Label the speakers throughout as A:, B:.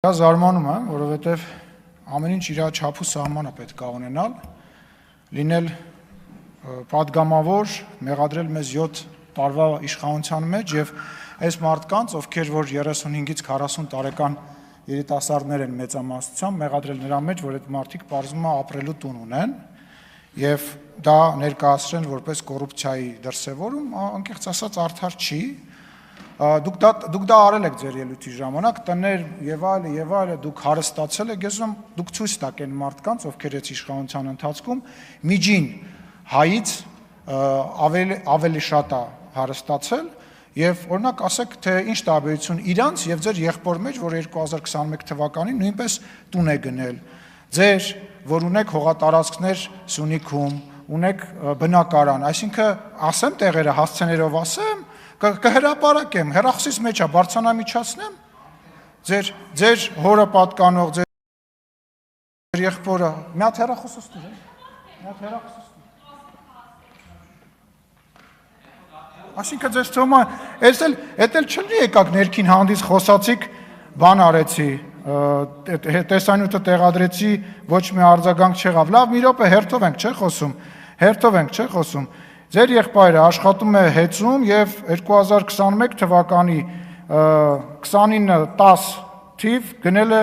A: Դա զարմանում եմ, որովհետև ամեն ինչ իր չափու սահմանը պետք է ունենալ, լինել պատգամավոր, մեղադրել մեզ 7 տարվա իշխանության մեջ եւ այս մարդկանց, ովքեր որ 35-ից 40 տարեկան երիտասարդներ են մեծամասնությամբ, մեղադրել նրա մեջ, որ այդ մարդիկ պարզվում է ապրելու տուն ունեն եւ դա ներկայացրեն որպես կոռուպցիայի դրսեւորում, անկեղծ ասած արդար չի։ Դուք դա արել եք ձեր ելույթի ժամանակ, տներ եւ այլը դուք հարստացել եք, ես ուզում դուք ցույց տաք այն մարդկանց, ովքեր այս իշխանության ընթացքում միջին հայից ավելի շատ է հարստացել եւ օրինակ ասեք թե ինչ տարբերություն իրանց եւ ձեր եղբոր մեջ, որ 2021 թվականին նույնպես տուն է գնել։ Ձեր, որ ունեք հողատարածքներ Սյունիքում, ունեք բնակարան, այսինքն ասեմ տեղերը հասցեներով ասեմ, կհրապարակեմ, հեռախոսից մեջ է բարձրանամիջացնեմ, ձեր հորը պատկանող, ձեր եղբորը, մի հատ հեռախոսս տուր, Այսինքն ձեզ թվում է, էդ էլ չլի եկաք ներքին հանդից խոսացիք, բան արեցի, տեսանյութը տեղադրեցի, ոչ մի արձագանք չեղավ, լավ մի րոպե հերթով ենք չէ խոսում, Ձեր եղբայրը աշխատում է հեծում եւ 2021 թվականի 29-10 թիվ գնել է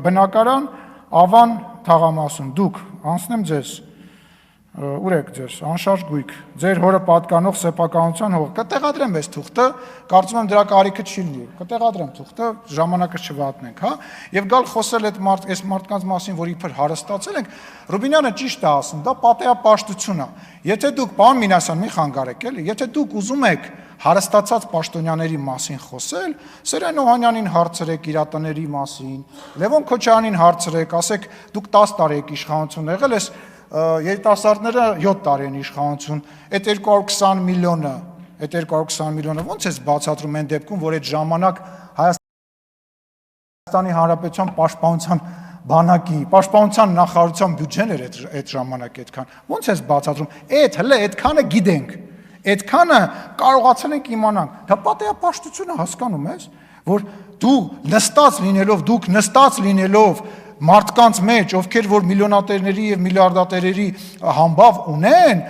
A: բնակարան Ավան թաղամասում։ Դուք անցնեմ ձեզ։ Ուր եք ձեր անշարժ գույք։ Ձեր հորը պատկանող սեփականության հող։ Կտեղադրեմ այս թուղթը, կարծում եմ դրա կարիքը չի լինի։ Կտեղադրեմ թուղթը, ժամանակը չվատնենք, հա։ Եվ գալ խոսել այս մարդկանց մասին, որ իբր հարստացել ենք, Ռուբինյանը ճիշտ է ասում, դա պատեհապաշտություն է։ Եթե դուք, պարոն Մինասյան, մի խանգարեք էլի, եթե դուք ուզում եք հարստացած պաշտոնյաների մասին խոսել, Սերեն Օհանյանին հարցրեք իր տների մասին, Լևոն Քոչարյանին հարցրեք, ասեք դուք 10 տարի եք իշխանություն եղել, այս երիտասարդները 7 տարի են իշխանություն, այդ 220 միլիոնը ո՞նց է բացատրում այն դեպքում, որ այդ ժամանակ Հայաստանի Հանրապետության պաշտպանության բանակի, պաշտպանության նախարարության բյուջեն էր այդ ժամանակ այդքան, ո՞նց է բացատրում, այդքանը գիտենք, այդքանը կարողացել ենք իմանանք, դա պատեհապաշտություն է, հասկանում ես, որ դուք նստած լինելով մարդկանց մեջ, ովքեր որ միլիոնատերների եւ միլիարդատերերի համբավ ունեն,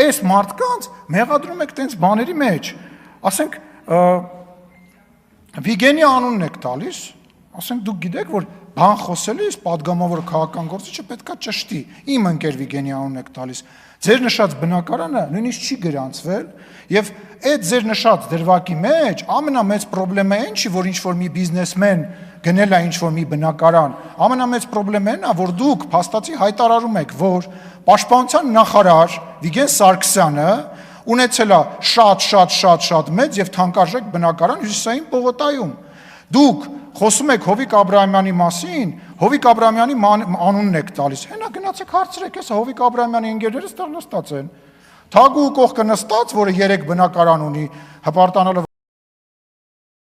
A: այս մարդկանց մեղադրում եք տենց բաների մեջ։ Ասենք Վիգենի անունն եք տալիս, ասենք դուք գիտեք, որ բան խոսելիս падգամավոր քաղաքական գործիչը պետքա ճշտի։ Իմ ընկեր Վիգենի անունն եք տալիս։ Ձեր նշած բնակարանը նույնիսկ չի գրանցվել եւ այդ ձեր նշած դրվագի մեջ ամենամեծ խնդրեմը այն չի, որ ինչ-որ մի բիզնեսմեն գնել է ինչ-որ մի բնակարան, ամենամեծ խնդրեմն է, որ դուք փաստացի հայտարարում եք, որ պաշտպանության նախարար Վիգեն Սարգսյանը ունեցել է շատ մեծ եւ թանկարժեք բնակարան Հյուսիսային պողոտայում։ Դուք խոսում եք Հովիկ Աբրահամյանի մասին, Հովիկ Աբրահամյանի անունն եք տալիս։ Հենա գնացեք հարցրեք, հեսա Հովիկ Աբրահամյանի ընկերները ստեղ նստած են։ Թագու կողքը նստած, որը 3 բնակարան ունի, հպարտանալը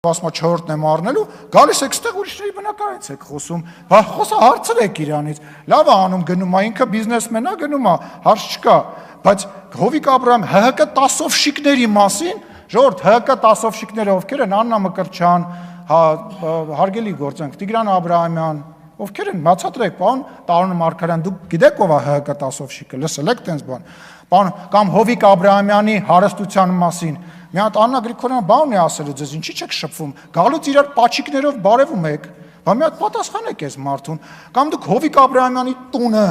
A: ասում 4-ն եմ առնելու, գալիս եք ստեղ ուրիշների բնակարանից եք խոսում, բա խոսա հարցրեք իրանից, լավ է անում գնում է, ինքը բիզնեսմեն է գնում է, հարց չկա, բայց Հովիկ Աբրահամ ՀՀԿ տասովշիկների մասին, ժողովուրդ ՀՀԿ տասովշիկները ովքեր են, Աննա Մկրտչյան, հարգելի գործընկ, Տիգրան Աբրահամյան, ովքեր են, բացատրեք, պարոն Տարոն Մարգարյան, դուք գիտեք ով է ՀՀԿ տասովշիկը, լսել եք տենց բան, կամ Հովիկ Աբրահամյանի հարստության մասին, մի հատ Աննա Գրիգորյան բան է ասել ձեզ, ինչի՞ չեք շփվում, գալուց իրար պաչիկներով բարևում եք, բա մի հատ պատասխանեք այս մարդուն, կամ դուք Հովիկ Աբրահամյանի տունը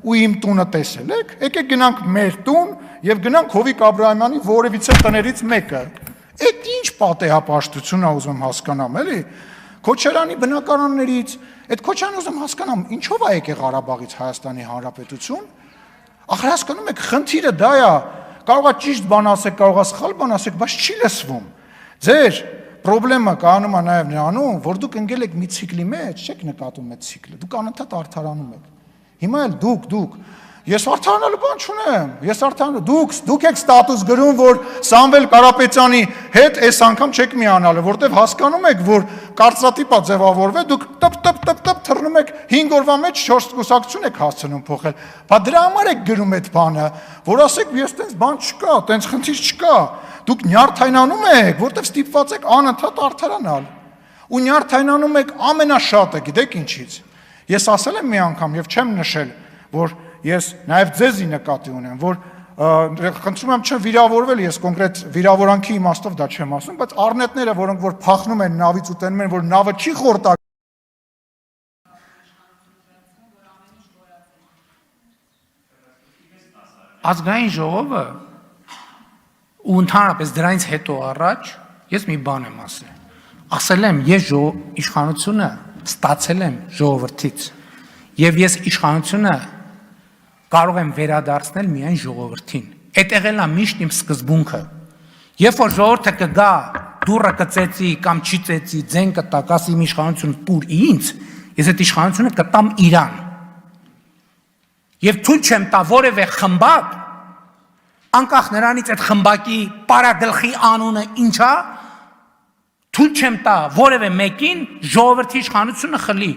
A: ու իմ տունը տեսել եք, եկեք գնանք մեր տուն եւ գնանք Հովիկ Աբրահամյանի որևիցե տներից մեկը։ Այդ ինչ պատեհապաշտություն է ուզում հասկանամ, էլի։ Քոչարյանի բնակարաններից, այդ Քոչարյանը ուզում հասկանամ, ինչով է եկել Ղարաբաղից Հայաստանի Հանրապետություն։ Ախր հասկանում եք, խնդիրը դա է, կարող է ճիշտ բան ասեք, կարող է սխալ բան ասեք, բայց չի լսվում։ Ձեր խնդրեմը կանում է նաև նրանում, որ դուք ընկել եք մի ցիկլի մեջ, չեք նկատում այդ ցիկլը, դուք անընդհատ արդարանում եք։ Հիմա էլ դուք Ես արդարանալու բան չունեմ, դուք եք ստատուս գրում, որ Սամվել Կարապետյանի հետ այս անգամ չեք միանալը, որտեվ հասկանում եք, որ կարծրատիպա ձևավորվել, դուք տպ թռնում եք 5 օրվա մեջ 4 կուսակցություն եք հասցնում փոխել, բա դրա համար եք գրում այդ բանը, որ ասեք ես տենց բան չկա, տենց խնդիր չկա, դուք նյարդայնանում եք, որտեվ ստիպված եք անընդհատ արդարանալ, Ու նյարդայնանում եք ամենաշատը, գիտեք ինչից։ Ես ասել եմ մի անգամ եւ չեմ նշել, որ ես նաեւ ձեզի նկատի ունեմ, որ խնդրում եմ չեմ վիրավորվել, ես կոնկրետ վիրավորանքի իմաստով դա չեմ ասում, բայց առնետները, որոնք որ փախնում են նավից ու տենում են, որ նավը չի խորտակ
B: Ազգային ժողովը ու ընդհանրապես դրանից հետո առաջ ես մի բան եմ ասել եմ ես իշխանությունը ստացել եմ ժողովրդից եւ ես իշխանությունը կարող եմ վերադարձնել միայն ժողովրդին այդ եղել է միշտ իմ սկզբունքը երբ որ ժողովուրդը կգա դուրը կծեցի կամ չի ծեցի ձեն կտա կասի իմ իշխանությունը տուր ինձ ես այդ իշխանությունը կտամ իրան Եվ թույլ չեմ տա որևէ խմբակ, անկախ նրանից այդ խմբակի պարագլխի անունը ինչա, թույլ չեմ տա որևէ մեկին ժողովրդի իշխանությունը խլի։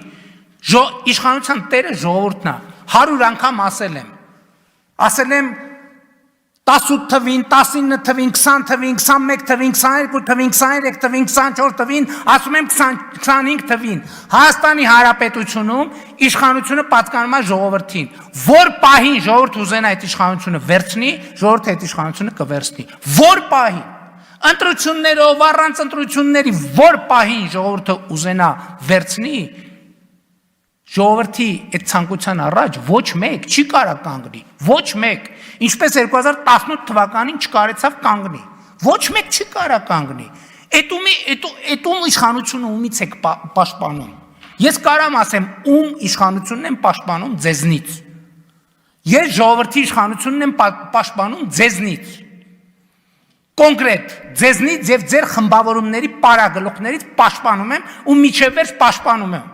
B: Իշխանության տերը ժողովուրդն է։ 100 անգամ ասել եմ 18 թվին, 19 թվին, 20 թվին, 21 թվին, 22 թվին, 23 թվին, 24 թվին, ասում եմ 25 թվին։ Հայաստանի Հանրապետությունում իշխանությունը պատկանում է ժողովրդին։ Որ պահին ժողովուրդ ուզենա այդ իշխանությունը վերցնի, ժողովուրդը այդ իշխանությունը կվերցնի։ Որ պահին ընտրություններով, առանց ընտրությունների, որ պահին ժողովուրդը ուզենա վերցնի, ժողովրդի այդ ցանկության առաջ ոչ մեկ չի կարա կանգնի, ոչ մեկ, ինչպես 2018 թվականին չկարեցավ կանգնի, ոչ մեկ չի կարա կանգնի, էտում իշխանությունը ումից եք պաշտպանում, ես կարամ ասեմ ում իշխանությունն եմ պաշտպանում ձեզնից, ես ժողովրդի իշխանությունն եմ պաշտպանում ձեզնից, կոնկրետ ձեզնից և ձեր խմբավորումների պարագլուխներից պաշտպանում եմ ու միջև վերջ պաշտպանում եմ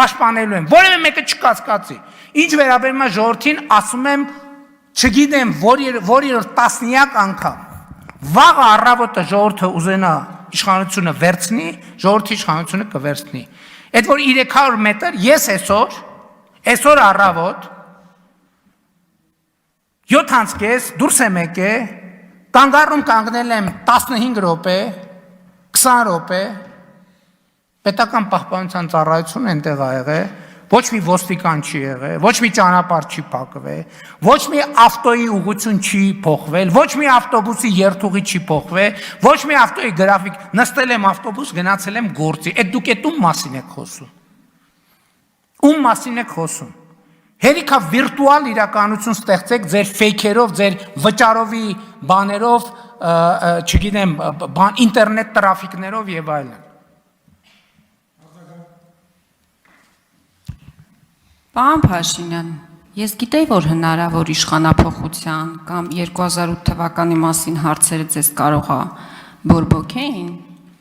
B: պաշտպանելու եմ, որևէ մեկը չկասկածի, ինչ վերաբերում է ժողովրդին, ասում եմ, չգիտեմ, որ տասնյակ անգամ, վաղը առավոտը ժողովուրդը ուզենա իշխանությունը վերցնի, ժողովրդի իշխանությունը կվերցնի, այդ որ 300 մետր, ես այսօր առավոտ, 7:30 դուրս եմ եկել, կանգառում կանգնել եմ 15 րոպե, 20 րոպե, պետական պահպանության ծառայություն այնտեղ ա եղել, ոչ մի ոստիկան չի եղել, ոչ մի ճանապարհ չի փակվել, ոչ մի ավտոյի ուղղություն չի փոխվել, ոչ մի ավտոբուսի երթուղի չի փոխվել, ոչ մի ավտոյի գրաֆիկ, նստել եմ ավտոբուս, գնացել եմ գործի, այդ դուք ում մասին եք խոսում։ Ում մասին եք խոսում։ Հերիքա վիրտուալ իրականություն ստեղծեք ձեր ֆեյքերով, ձեր վճարովի բաներով, չգիտեմ, ինտերնետ տրաֆիկներով եւ այլն։
C: Պարոն Փաշինյան, ես գիտեի, որ հնարավոր իշխանափոխության կամ 2008 թվականի մասին հարցերը ձեզ կարող է բորբոքեին,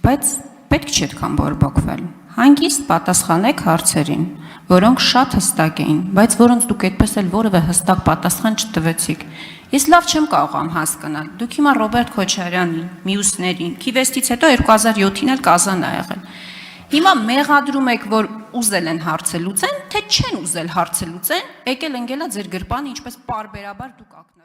C: բայց պետք չի այդքան բորբոքվել։ Հանգիստ պատասխանեք հարցերին, որոնք շատ հստակ էին, բայց որոնց դուք այդպես էլ որևէ հստակ պատասխան չտվեցիք։ Ես լավ չեմ կարողam հասկանալ։ Դուք հիմա Ռոբերտ Քոչարյանին, մյուսներին, Քիվեստից հետո 2007-ին էլ Կազան ա եղել։ Հիմա մեղադրում եք, որ ուզել են հարցը լուծեն, թե չեն ուզել հարցը լուծեն, եկել ընկելա ձեր գրպանը, ինչպես պարբերաբար դուք ակնարկում